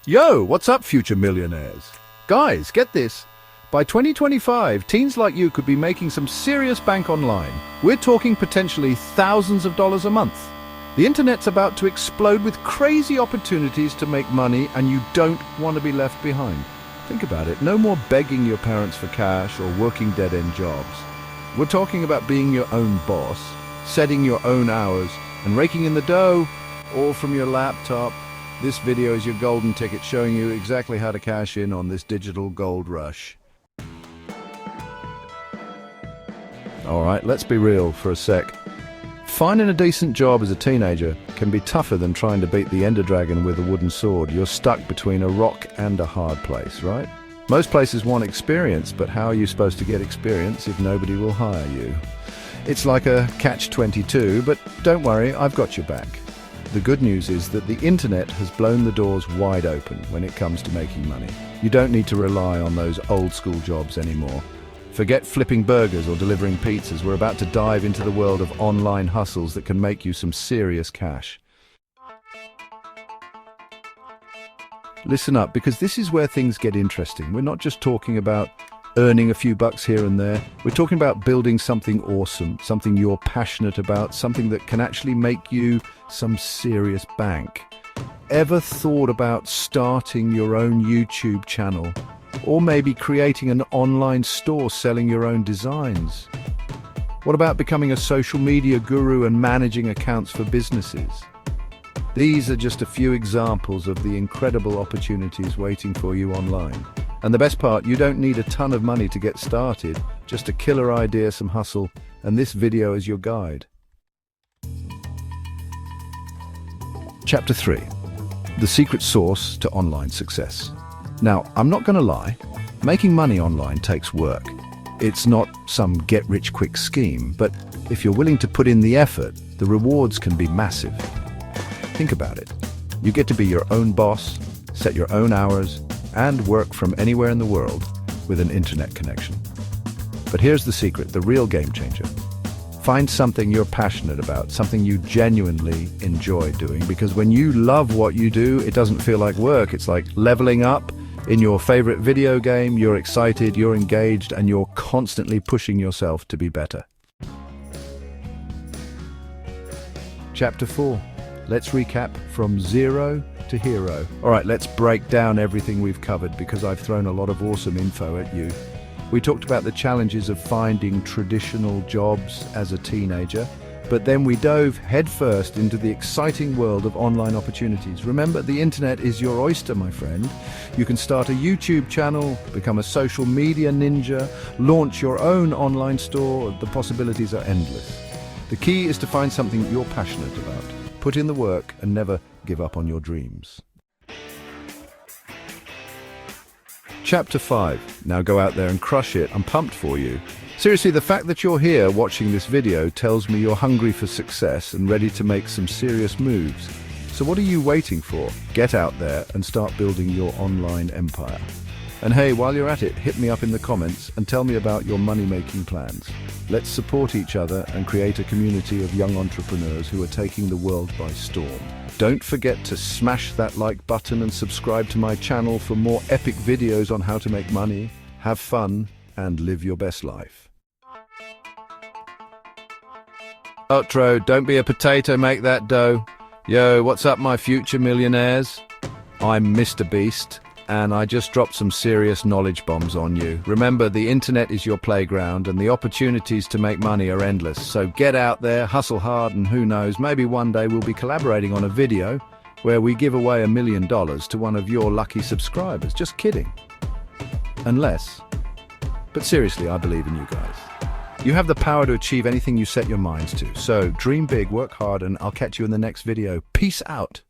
Yo, what's up, future millionaires? Guys, get this. By 2025, teens like you could be making some serious bank online. We're talking potentially thousands of dollars a month. The internet's about to explode with crazy opportunities to make money, and you don't want to be left behind. Think about it. No more begging your parents for cash or working dead-end jobs. We're talking about being your own boss, setting your own hours, and raking in the dough, all from your laptop. This video is your golden ticket showing you exactly how to cash in on this digital gold rush. Alright, let's be real for a sec. Finding a decent job as a teenager can be tougher than trying to beat the Ender Dragon with a wooden sword. You're stuck between a rock and a hard place, right? Most places want experience, but how are you supposed to get experience if nobody will hire you? It's like a catch-22, but don't worry, I've got your back. The good news is that the internet has blown the doors wide open when it comes to making money. You don't need to rely on those old school jobs anymore. Forget flipping burgers or delivering pizzas. We're about to dive into the world of online hustles that can make you some serious cash. Listen up, because this is where things get interesting. We're not just talking about earning a few bucks here and there. We're talking about building something awesome, something you're passionate about, something that can actually make you some serious bank. Ever thought about starting your own YouTube channel? Or maybe creating an online store selling your own designs? What about becoming a social media guru and managing accounts for businesses? These are just a few examples of the incredible opportunities waiting for you online. And the best part, you don't need a ton of money to get started, just a killer idea, some hustle, and this video is your guide. Chapter 3. The secret sauce to online success. Now, I'm not going to lie, making money online takes work. It's not some get-rich-quick scheme, but if you're willing to put in the effort, the rewards can be massive. Think about it. You get to be your own boss, set your own hours, and work from anywhere in the world with an internet connection. But here's the secret, the real game changer. Find something you're passionate about, something you genuinely enjoy doing, because when you love what you do, it doesn't feel like work. It's like leveling up in your favorite video game. You're excited, you're engaged, and you're constantly pushing yourself to be better. Chapter 4. Let's recap from zero to hero. All right, let's break down everything we've covered, because I've thrown a lot of awesome info at you. We talked about the challenges of finding traditional jobs as a teenager, but then we dove headfirst into the exciting world of online opportunities. Remember, the internet is your oyster, my friend. You can start a YouTube channel, become a social media ninja, launch your own online store. The possibilities are endless. The key is to find something you're passionate about. Put in the work and never give up on your dreams. Chapter 5. Now go out there and crush it. I'm pumped for you. Seriously, the fact that you're here watching this video tells me you're hungry for success and ready to make some serious moves. So what are you waiting for? Get out there and start building your online empire. And hey, while you're at it, hit me up in the comments and tell me about your money-making plans. Let's support each other and create a community of young entrepreneurs who are taking the world by storm. Don't forget to smash that like button and subscribe to my channel for more epic videos on how to make money, have fun, and live your best life. Outro, don't be a potato, make that dough. Yo, what's up, my future millionaires? I'm Mr. Beast, and I just dropped some serious knowledge bombs on you. Remember, the internet is your playground, and the opportunities to make money are endless. So get out there, hustle hard, and who knows, maybe one day we'll be collaborating on a video where we give away $1 million to one of your lucky subscribers. Just kidding. Unless. But seriously, I believe in you guys. You have the power to achieve anything you set your minds to. So dream big, work hard, and I'll catch you in the next video. Peace out.